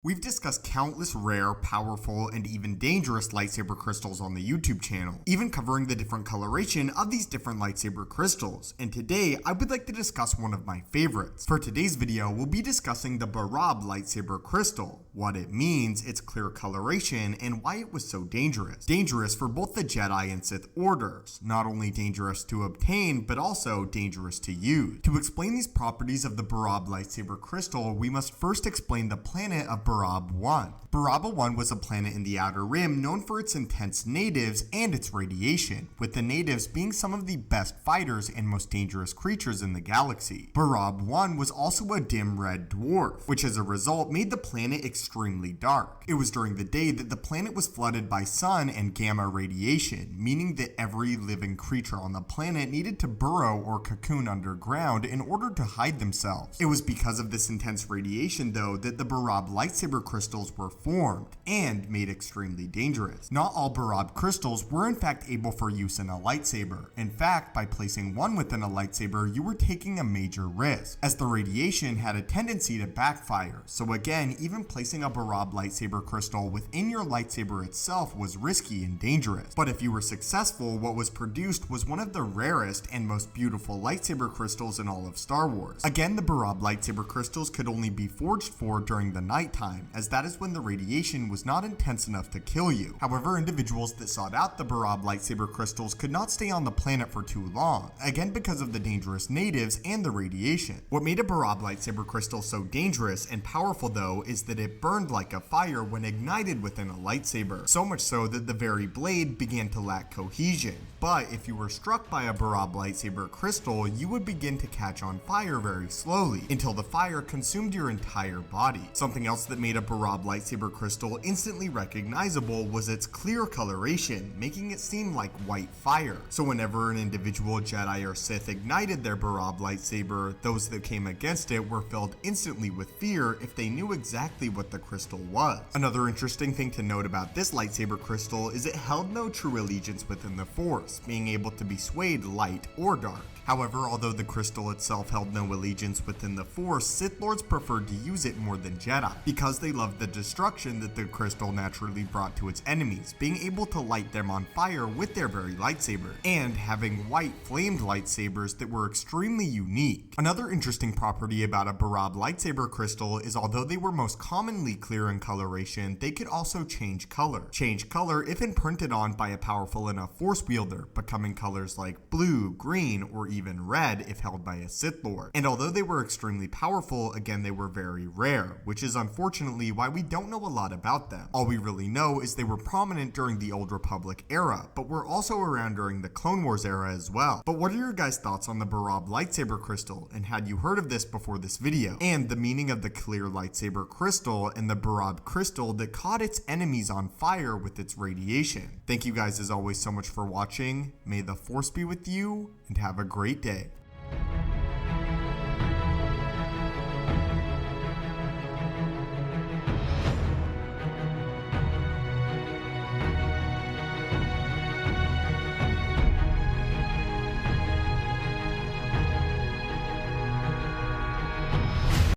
We've discussed countless rare, powerful, and even dangerous lightsaber crystals on the YouTube channel, even covering the different coloration of these different lightsaber crystals, and today I would like to discuss one of my favorites. For today's video, we'll be discussing the Barab lightsaber crystal, what it means, its clear coloration, and why it was so dangerous. Dangerous for both the Jedi and Sith orders, not only dangerous to obtain, but also dangerous to use. To explain these properties of the Barab lightsaber crystal, we must first explain the planet of Barab 1. Barab 1 was a planet in the Outer Rim known for its intense natives and its radiation, with the natives being some of the best fighters and most dangerous creatures in the galaxy. Barab 1 was also a dim red dwarf, which as a result made the planet extremely dark. It was during the day that the planet was flooded by sun and gamma radiation, meaning that every living creature on the planet needed to burrow or cocoon underground in order to hide themselves. It was because of this intense radiation, though, that the Barab lightsaber crystals were formed and made extremely dangerous. Not all Barab crystals were in fact able for use in a lightsaber. In fact, by placing one within a lightsaber, you were taking a major risk, as the radiation had a tendency to backfire. So again, even placing a Barab lightsaber crystal within your lightsaber itself was risky and dangerous. But if you were successful, what was produced was one of the rarest and most beautiful lightsaber crystals in all of Star Wars. Again, the Barab lightsaber crystals could only be forged for during the nighttime, as that is when the radiation was not intense enough to kill you. However, individuals that sought out the Barab lightsaber crystals could not stay on the planet for too long, again because of the dangerous natives and the radiation. What made a Barab lightsaber crystal so dangerous and powerful, though, is that it burned like a fire when ignited within a lightsaber, so much so that the very blade began to lack cohesion. But if you were struck by a Barab lightsaber crystal, you would begin to catch on fire very slowly, until the fire consumed your entire body. Something else that made a Barab lightsaber crystal instantly recognizable was its clear coloration, making it seem like white fire. So whenever an individual Jedi or Sith ignited their Barab lightsaber, those that came against it were filled instantly with fear if they knew exactly what the crystal was. Another interesting thing to note about this lightsaber crystal is it held no true allegiance within the Force, being able to be swayed light or dark. However, although the crystal itself held no allegiance within the Force, Sith Lords preferred to use it more than Jedi, because they loved the destruction that the crystal naturally brought to its enemies, being able to light them on fire with their very lightsaber, and having white flamed lightsabers that were extremely unique. Another interesting property about a Barab lightsaber crystal is although they were most commonly clear in coloration, they could also change color. Change color if imprinted on by a powerful enough Force wielder, becoming colors like blue, green, or even red if held by a Sith Lord. And although they were extremely powerful, again they were very rare, which is unfortunately why we don't know a lot about them. All we really know is they were prominent during the Old Republic era, but were also around during the Clone Wars era as well. But what are your guys' thoughts on the Barab lightsaber crystal, and had you heard of this before this video? And the meaning of the clear lightsaber crystal and the Barab crystal that caught its enemies on fire with its radiation. Thank you guys as always so much for watching. May the Force be with you, and have a great day.